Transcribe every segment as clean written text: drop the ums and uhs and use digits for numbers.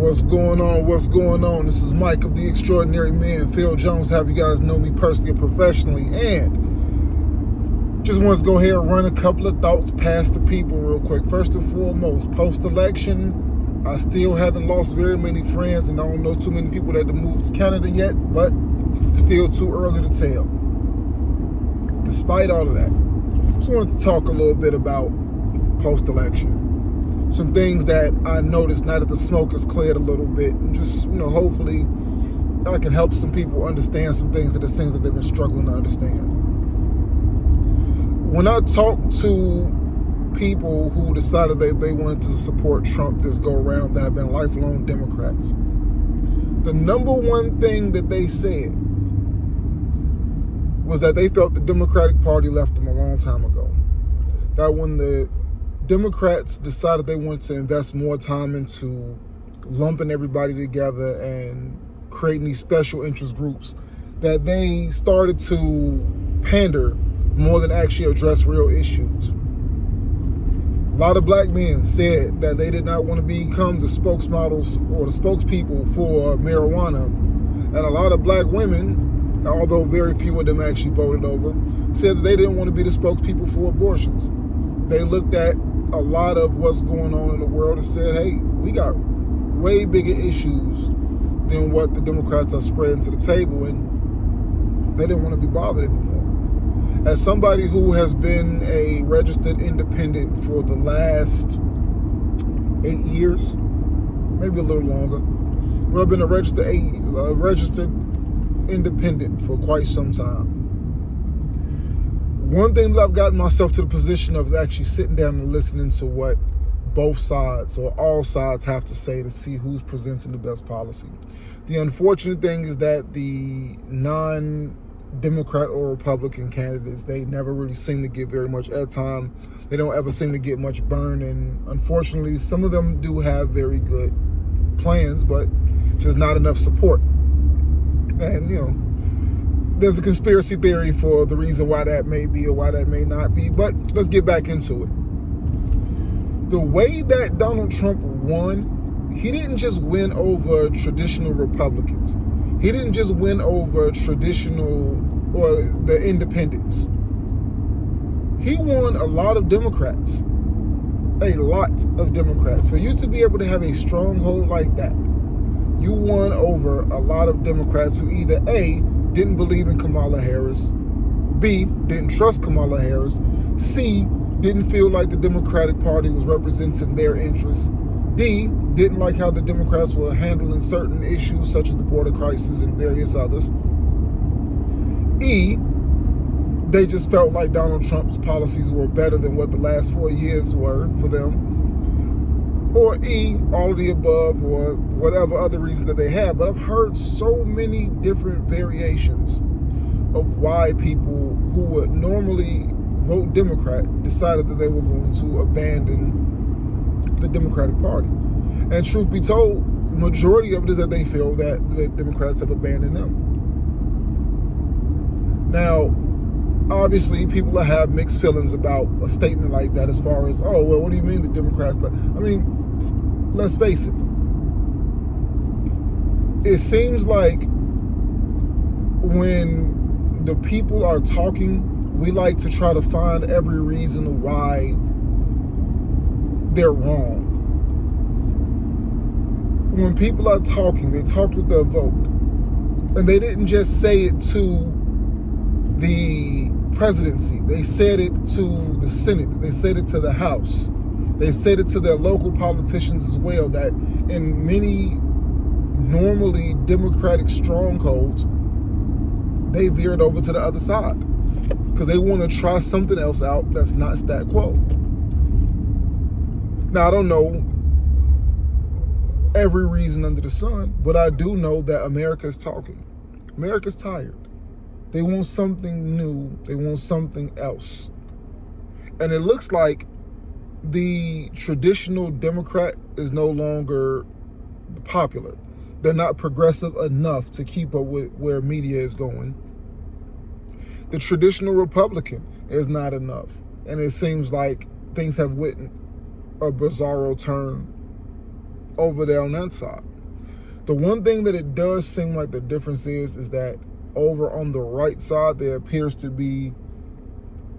What's going on? What's going on? This is Mike of The Extraordinary Man. Phil Jones, have you guys know me personally and professionally. And just want to go ahead and run a couple of thoughts past the people real quick. First and foremost, post-election, I still haven't lost very many friends, and I don't know too many people that have moved to Canada yet, but still too early to tell. Despite all of that, just wanted to talk a little bit about post-election. Some things that I noticed now that the smoke has cleared a little bit, and just, hopefully I can help some people understand some things that it seems that they've been struggling to understand. When I talk to people who decided they wanted to support Trump this go around that have been lifelong Democrats, the number one thing that they said was that they felt the Democratic Party left them a long time ago. That when the Democrats decided they wanted to invest more time into lumping everybody together and creating these special interest groups, that they started to pander more than actually address real issues. A lot of black men said that they did not want to become the spokesmodels or the spokespeople for marijuana. And a lot of black women, although very few of them actually voted over, said that they didn't want to be the spokespeople for abortions. They looked at a lot of what's going on in the world and said, hey, we got way bigger issues than what the Democrats are spreading to the table, and they didn't want to be bothered anymore. As somebody who has been a registered independent for the last 8 years, maybe a little longer, but I've been a registered independent for quite some time. One thing that I've gotten myself to the position of is actually sitting down and listening to what both sides or all sides have to say to see who's presenting the best policy. The unfortunate thing is that the non-Democrat or Republican candidates, they never really seem to get very much airtime. They don't ever seem to get much burn, and unfortunately, some of them do have very good plans, but just not enough support. And, there's a conspiracy theory for the reason why that may be or why that may not be, but let's get back into it. The way that Donald Trump won, he didn't just win over traditional Republicans. He didn't just win over traditional or the independents. He won a lot of Democrats. A lot of Democrats. For you to be able to have a stronghold like that, you won over a lot of Democrats who either A, didn't believe in Kamala Harris, B, didn't trust Kamala Harris, C, didn't feel like the Democratic Party was representing their interests, D, didn't like how the Democrats were handling certain issues such as the border crisis and various others, E, they just felt like Donald Trump's policies were better than what the last 4 years were for them, or E, all of the above, or whatever other reason that they have. But I've heard so many different variations of why people who would normally vote Democrat decided that they were going to abandon the Democratic Party. And truth be told, majority of it is that they feel that the Democrats have abandoned them. Now, obviously, people have mixed feelings about a statement like that as far as, oh, well, what do you mean the Democrats? Let's face it. It seems like when the people are talking, we like to try to find every reason why they're wrong. When people are talking, they talk with their vote. And they didn't just say it to the presidency. They said it to the Senate. They said it to the House. They said it to their local politicians as well, that in many normally Democratic strongholds, they veered over to the other side because they want to try something else out that's not stat quo. Now, I don't know every reason under the sun, but I do know that America's talking. America's tired. They want something new. They want something else. And it looks like the traditional Democrat is no longer popular. They're not progressive enough to keep up with where media is going. The traditional Republican is not enough. And it seems like things have went a bizarro turn over there on that side. The one thing that it does seem like the difference is that over on the right side, there appears to be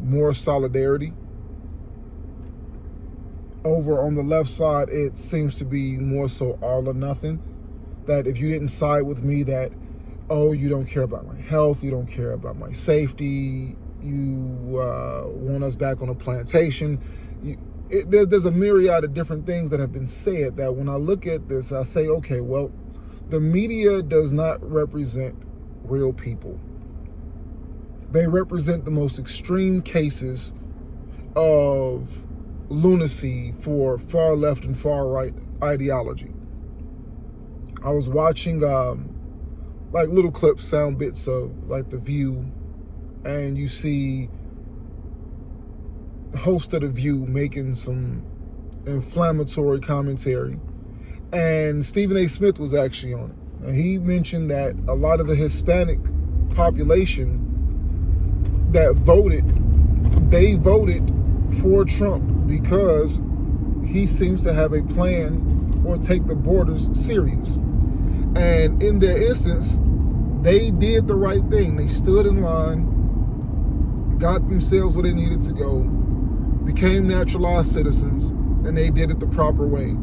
more solidarity. Over on the left side, it seems to be more so all or nothing. That if you didn't side with me, that, oh, you don't care about my health, you don't care about my safety, you want us back on a plantation. There's a myriad of different things that have been said that when I look at this, I say, okay, well, the media does not represent real people. They represent the most extreme cases of lunacy for far left and far right ideology. I was watching like little clips, sound bits of like The View, and you see the host of The View making some inflammatory commentary, and Stephen A. Smith was actually on it. And he mentioned that a lot of the Hispanic population that voted, they voted for Trump because he seems to have a plan or take the borders serious. And in their instance, they did the right thing. They stood in line, got themselves where they needed to go, became naturalized citizens, and they did it the proper way.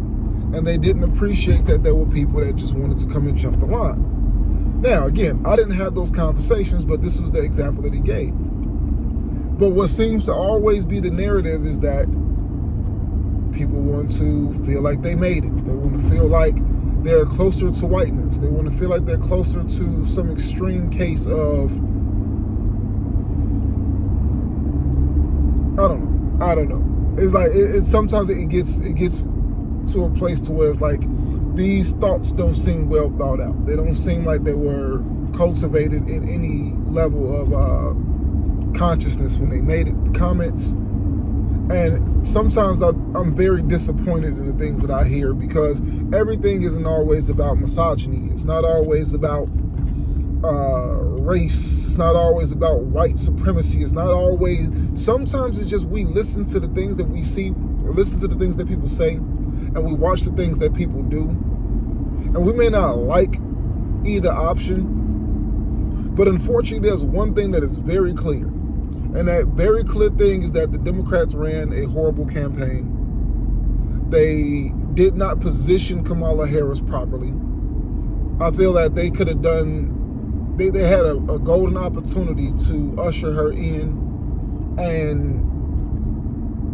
And they didn't appreciate that there were people that just wanted to come and jump the line. Now, again, I didn't have those conversations, but this was the example that he gave. But what seems to always be the narrative is that people want to feel like they made it. They want to feel like they're closer to whiteness. They want to feel like they're closer to some extreme case of, I don't know. It's like sometimes it gets to a place to where it's like these thoughts don't seem well thought out. They don't seem like they were cultivated in any level of consciousness when they made it, the comments. And sometimes I'm very disappointed in the things that I hear, because everything isn't always about misogyny. It's not always about race. It's not always about white supremacy. It's not always, sometimes it's just we listen to the things that we see, listen to the things that people say, and we watch the things that people do. And we may not like either option, but unfortunately there's one thing that is very clear. And that very clear thing is that the Democrats ran a horrible campaign. They did not position Kamala Harris properly. I feel that they could have done, they had a golden opportunity to usher her in and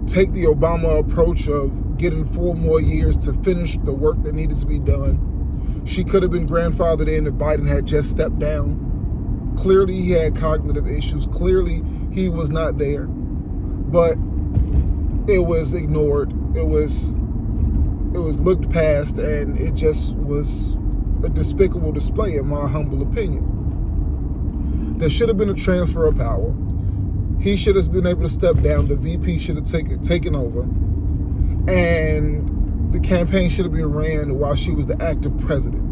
take the Obama approach of getting 4 more years to finish the work that needed to be done. She could have been grandfathered in if Biden had just stepped down. Clearly he had cognitive issues. Clearly he was not there, but it was ignored. It was looked past, and it just was a despicable display, in my humble opinion. There should have been a transfer of power. He should have been able to step down. The VP should have taken over, and the campaign should have been ran while she was the active president,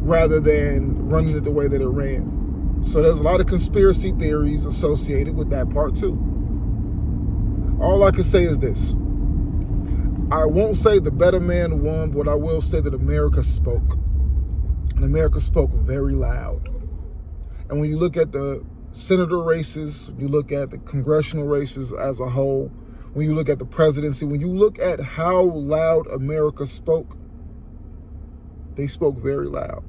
rather than running it the way that it ran. So there's a lot of conspiracy theories associated with that part too. All I can say is this. I won't say the better man won, but I will say that America spoke. And America spoke very loud. And when you look at the senator races, you look at the congressional races as a whole, when you look at the presidency, when you look at how loud America spoke, they spoke very loud.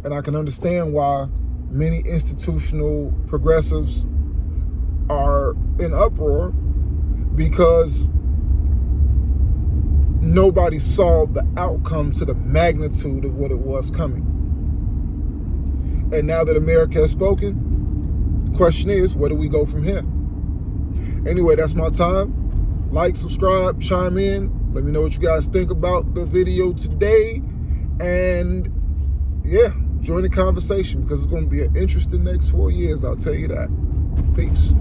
And I can understand why many institutional progressives are in uproar, because nobody saw the outcome to the magnitude of what it was coming. And now that America has spoken, the question is, where do we go from here? Anyway, that's my time. Like, subscribe, chime in. Let me know what you guys think about the video today. And yeah, join the conversation, because it's going to be an interesting next 4 years, I'll tell you that. Peace.